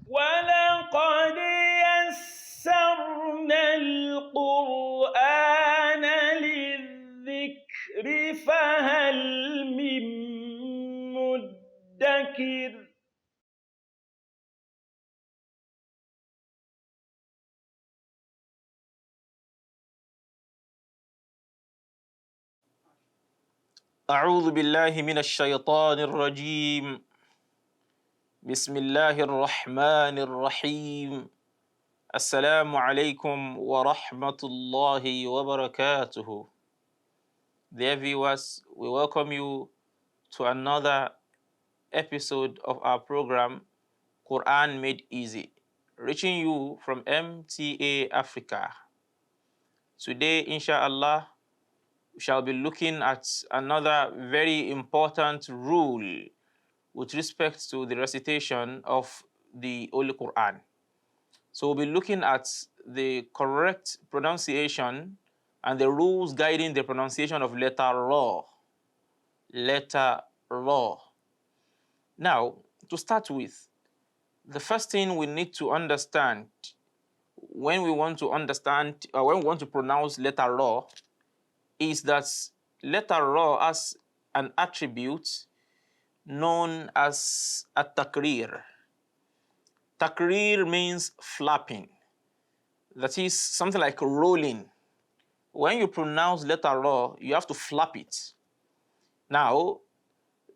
وَلَقَدْ يَسَّرْنَا الْقُرْآنَ لِلذِّكْرِ فَهَلْ مِن مُّدَّكِرٍ أعوذ بالله من الشيطان الرجيم. بسم الله الرحمن الرحيم. السلام عليكم ورحمة الله وبركاته. Dear viewers, we welcome you to another episode of our program Quran Made Easy, reaching you from MTA Africa. Today, inshallah, we shall be looking at another very important rule with respect to the recitation of the Holy Qur'an. So we'll be looking at the correct pronunciation and the rules guiding the pronunciation of letter Ra. Letter Ra. Now, to start with, the first thing we need to understand when we want to pronounce letter Ra is that letter Ra has an attribute known as a takrir. Takrir means flapping. That is something like rolling. When you pronounce letter Ra, you have to flap it. Now,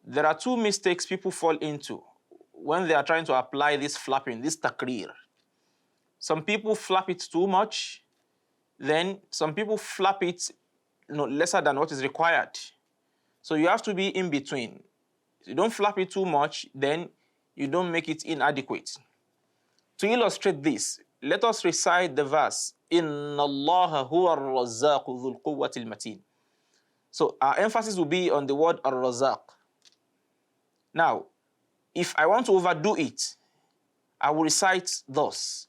there are two mistakes people fall into when they are trying to apply this flapping, this takrir. Some people flap it too much, then some people flap it lesser than what is required. So you have to be in between. You don't flap it too much, then you don't make it inadequate. To illustrate this, let us recite the verse, Inna Allaha huwa ar-razzaqu dhul quwwati al-mateen. So our emphasis will be on the word ar-razzaq. Now, if I want to overdo it, I will recite thus.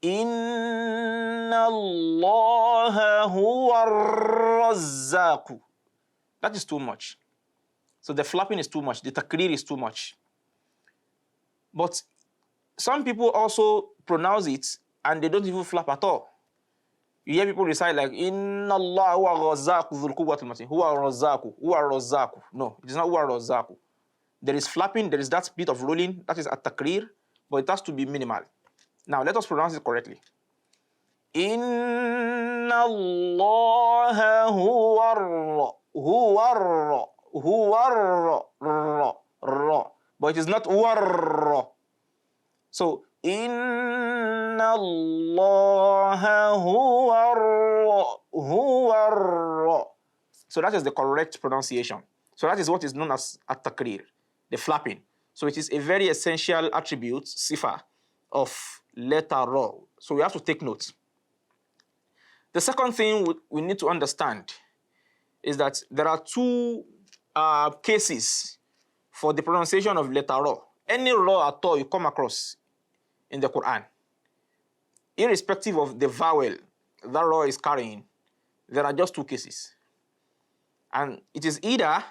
Inna Allaha huwa ar-razzaqu. That is too much. So the flapping is too much, the takrir is too much. But some people also pronounce it and they don't even flap at all. You hear people recite like, Inna Allah huwa razzaqu dhul quwwati al-mateen. Huwa razzaqu, huwa razzaqu. No, it is not huwa razzaqu. There is flapping, there is that bit of rolling, that is a takrir, but it has to be minimal. Now, let us pronounce it correctly. Inna Allah huwa. But it is not huwa. So, Inna Allah huwa. So that is the correct pronunciation. So that is what is known as at-takrir, the flapping. So it is a very essential attribute, sifa, of letter Ra. So we have to take note. The second thing we need to understand is that there are two cases for the pronunciation of letter Ra. Any Ra at all you come across in the Quran, irrespective of the vowel that Ra is carrying, there are just two cases. And it is either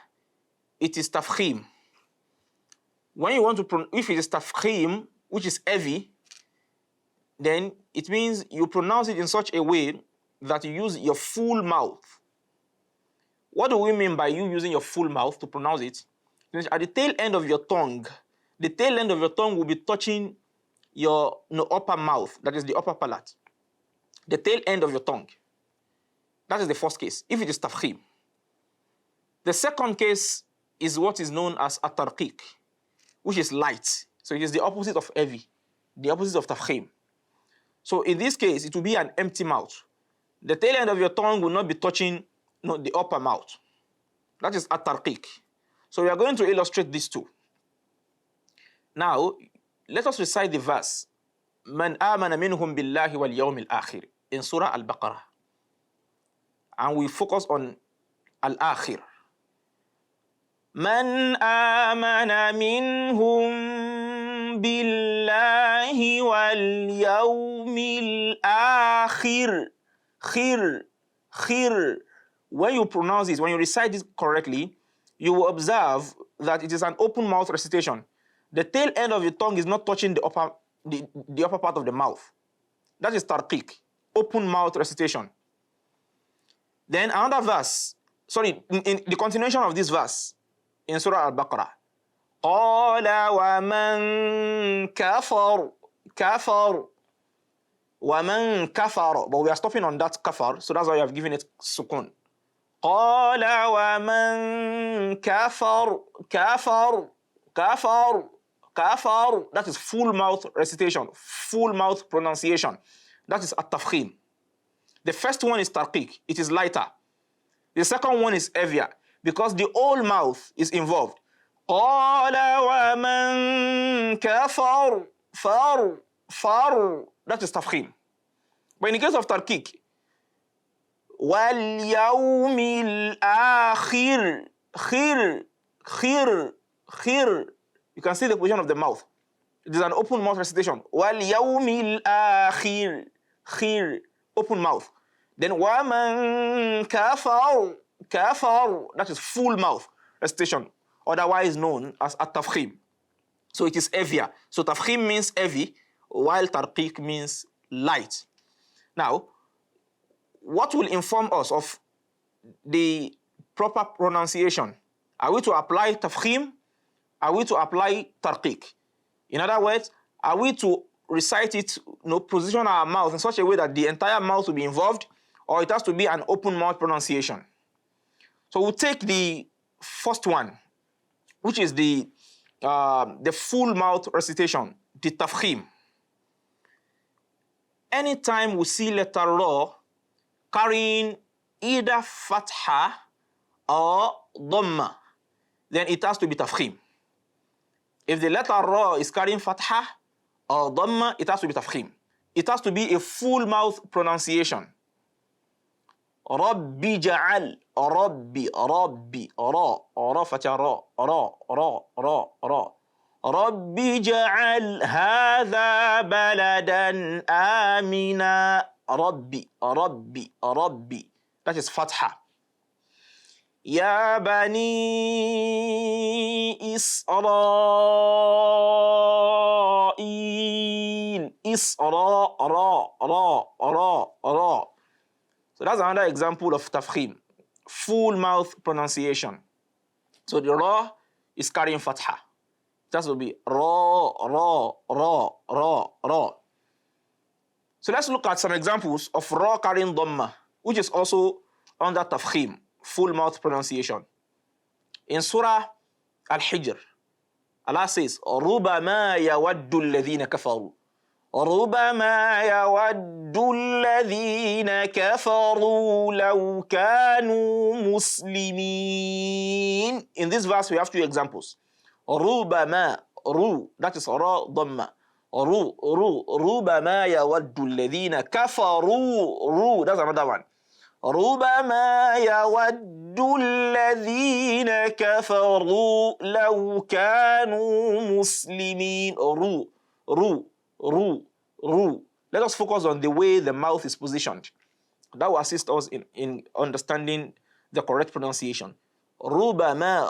it is tafkhim. When you want to if it is tafkhim, which is heavy, then it means you pronounce it in such a way that you use your full mouth. What do we mean by you using your full mouth to pronounce it? At the tail end of your tongue, the tail end of your tongue will be touching your upper mouth, that is the upper palate. The tail end of your tongue. That is the first case, if it is tafkhim. The second case is what is known as at-tarqiq, which is light. So it is the opposite of heavy, the opposite of tafkhim. So in this case, it will be an empty mouth. The tail end of your tongue will not be touching the upper mouth. That is at-tarqiq. So we are going to illustrate these two. Now, let us recite the verse, Man amana minhum billahi wal yawmil akhir, in Surah Al-Baqarah. And we focus on Al-Akhir. Man amana minhum billahi wal yawmil akhir. Khir. When you pronounce this, when you recite it correctly, you will observe that it is an open mouth recitation. the tail end of your tongue is not touching the upper part of the mouth. That is tarqiq, open mouth recitation. Then another verse, sorry, in the continuation of this verse in Surah Al-Baqarah, قَالَ وَمَنْ كَفَرْ وَمَنْ كَفَرْ, but we are stopping on that kafar, so that's why you have given it sukun. قَالَ وَمَنْ كَفَرْ, that is full mouth recitation, full mouth pronunciation. That is at-tafkhim. The first one is tarqiq, it is lighter. The second one is heavier because the whole mouth is involved. قَالَ وَمَنْ كَفَرْ that is tafkhim. But in the case of tarqiq, وَالْيَوْمِ الْآخِرِ you can see the position of the mouth. It is an open mouth recitation. وَالْيَوْمِ الْآخِرِ open mouth. Then وَمَنْ كَفَرْ that is full mouth recitation, otherwise known as at-tafkhim. So it is heavier. So tafkhim means heavy, while tarqiq means light. Now, what will inform us of the proper pronunciation? Are we to apply tafkhim? Are we to apply tarqiq? In other words, are we to recite it, position our mouth in such a way that the entire mouth will be involved, or it has to be an open mouth pronunciation? So we'll take the first one, which is the full mouth recitation, the tafkhim. Anytime we see letter ra carrying either fatha or dhamma, then it has to be tafkhim. If the letter ra is carrying fatha or dhamma, it has to be tafkhim. It has to be a full mouth pronunciation. Rabbi ja'al, Rabbi, ra, fatha ra. Rabbi ja'al hadha baladan amina. Rabbi. That is fatha. Ya bani Israel. Ra. So that's another example of tafkhim, full mouth pronunciation. So the ra is carrying fatha. That will be ra. So let's look at some examples of ra carrying dhamma, which is also under tafkhim, full mouth pronunciation. In Surah Al-Hijr, Allah says, رُبَمَا يَوَدُّ الَّذِينَ كَفَرُوا رُبَمَا يَوَدُّ الَّذِينَ كَفَرُوا لَوْ كَانُوا مُسْلِمِينَ. In this verse, we have two examples. رُبَمَا, that is ra dhamma. رُبَمَا يَوَدُّ الَّذِينَ كَفَرُوا, that's another one. رُبَمَا يَوَدُّ الَّذِينَ كَفَرُوا لَوْ كَانُوا مُسْلِمِينَ. Let us focus on the way the mouth is positioned. That will assist us in understanding the correct pronunciation. رُبَمَا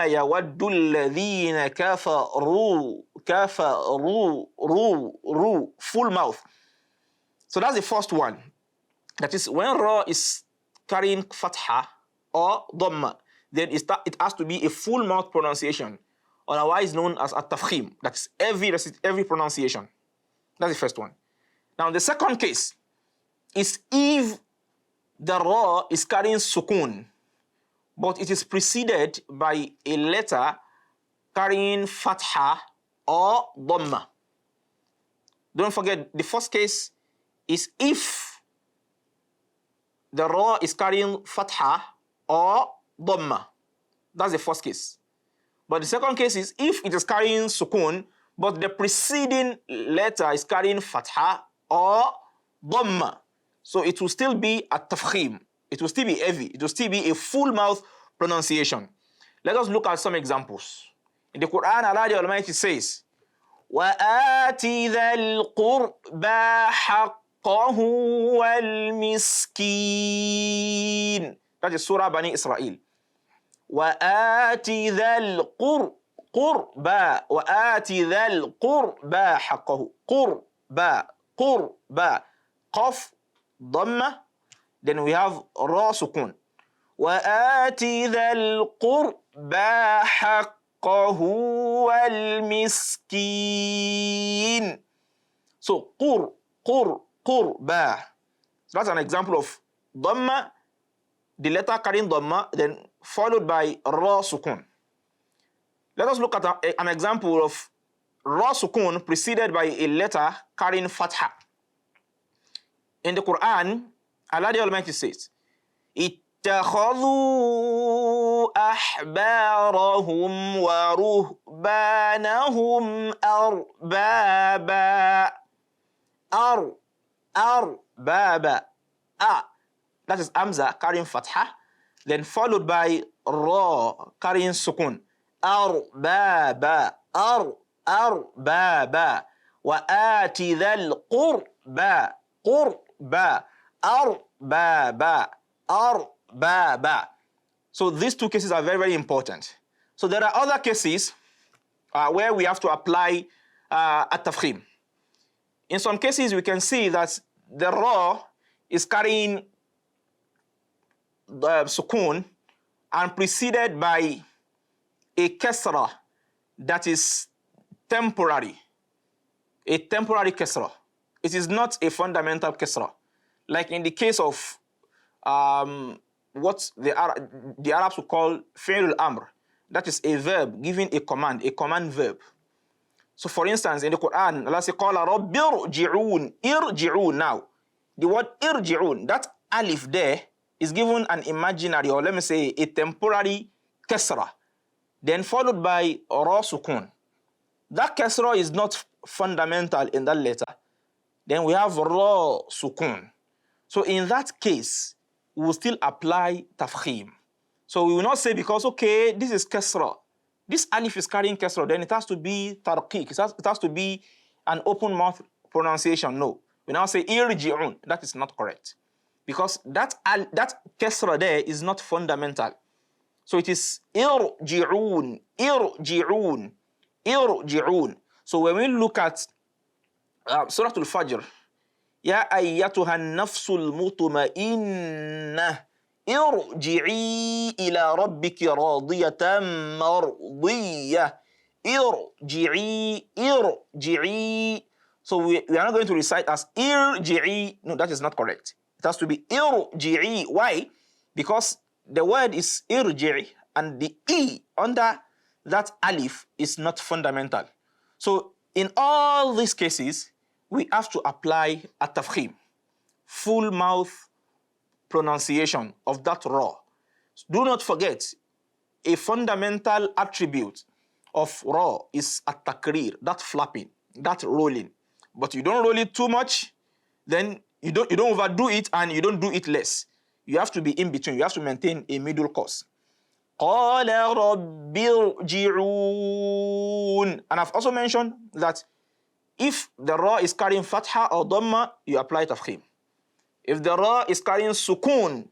يَوَدُّ الَّذِينَ كَفَرُوا, full mouth. So that's the first one. That is, when ra is carrying fatha or dhamma, then it has to be a full mouth pronunciation, otherwise known as at-tafkhim. That's every pronunciation. That's the first one. Now the second case is if the ra is carrying sukun, but it is preceded by a letter carrying fatha or dhamma. Don't forget, the first case is if the ra is carrying fatha or dhamma. That's the first case. But the second case is if it is carrying sukun, but the preceding letter is carrying fatha or dhamma. So it will still be a tafkhim. It will still be heavy. It will still be a full mouth pronunciation. Let us look at some examples. In the Quran, Allah the Almighty says, وَآتِ ذَا الْقُرْبَى حَقَّهُ وَالْمِسْكِينَ. That is Surah Bani Israel. وَآتِ ذَا قربى وآت ذا القربى حقه قربى قربى قف ضمة then we have را سكون وآت ذا القربى حقه والمسكين so قربى so that's an example of ضمة the letter carrying ضمة then followed by را سكون. Let us look at an example of ra sukun preceded by a letter carrying fatha. In the Quran, Allah the Almighty says, اتخذوا أحبارهم ورهبانهم أربابا أربابا that is Hamza carrying fatha, then followed by ra carrying sukun. أربابا أربابا وآت ذا القربى قربى أربابا أربابا. So these two cases are very, very important. So there are other cases where we have to apply at-tafkhim. In some cases, we can see that the ra is carrying the sukun and preceded by a kasra that is temporary, a temporary kasra. It is not a fundamental kasra. Like in the case of what the Arabs would call fi'l al-amr. That is a verb giving a command verb. So for instance, in the Quran, Allah says, قَالَ رَبِّ ارْجِعُونَ irji'un. Now, the word irji'un, that alif there is given an imaginary, or let me say a temporary kasra, then followed by ra sukun. That kasra is not fundamental in that letter. Then we have ra sukun. So in that case, we will still apply tafkhim. So we will not say because, okay, this is kasra, this alif is carrying kasra, then it has to be tarqiq, it has to be an open mouth pronunciation. No. We now say irji'un. That is not correct. Because that kasra there is not fundamental. So it is irji'un, irji'un, irji'un. So when we look at Surah Al-Fajr, Ya ayyatuha nafsul mutma'innah irji'i ila rabbiki radiyatan mardiyah. Irji'i. So we are not going to recite as irji'i. No, that is not correct. It has to be irji'i. Why? Because the word is irji'i and the e under that alif is not fundamental. So in all these cases, we have to apply a tafkhim, full mouth pronunciation of that ra. Do not forget, a fundamental attribute of ra is at-takrir, that flapping, that rolling. But you don't roll it too much, then you don't overdo it, and you don't do it less. You have to be in between. You have to maintain a middle course. قَالَ رَبِّ ارْجِعُونَ. And I've also mentioned that if the ra is carrying fatha or dhamma, you apply tafkhim. If the ra is carrying sukun,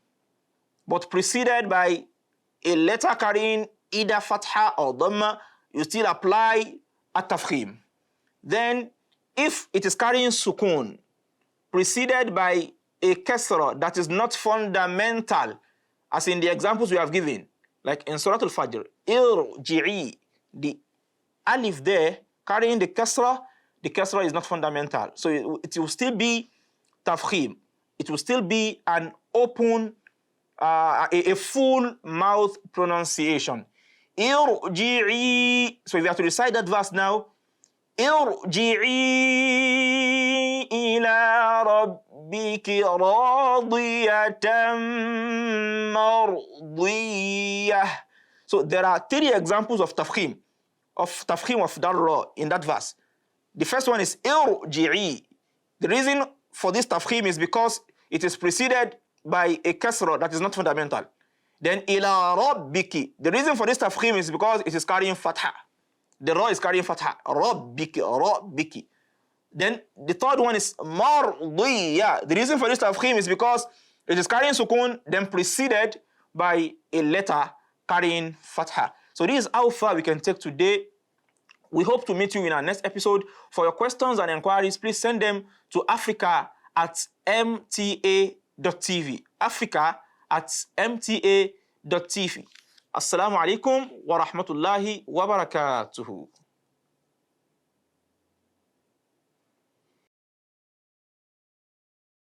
but preceded by a letter carrying either fatha or dhamma, you still apply at-tafkhim. Then, if it is carrying sukun, preceded by a kasra that is not fundamental, as in the examples we have given, like in Surah Al-Fajr, irji'i, the alif there carrying the kasra is not fundamental. So it will still be tafkhim. It will still be an open, a full mouth pronunciation. Irji'i. So if you have to recite that verse now, irji'i ila rabbiki radiyatan mardiyah. So there are 3 examples of tafkhim of that ra in that verse. The first one is irji'i. The reason for this tafkhim is because it is preceded by a kasra that is not fundamental. Then ila rabbiki. The reason for this tafkhim is because it is carrying fatha. The ra is carrying fatha. Rabbiki, rabbiki. Then the third one is mardiyah. The reason for this tafkhim is because it is carrying sukun, then preceded by a letter carrying fatha. So this is how far we can take today. We hope to meet you in our next episode. For your questions and inquiries, please send them to africa@mta.tv. africa@mta.tv. Assalamu alaikum wa rahmatullahi wa barakatuhu.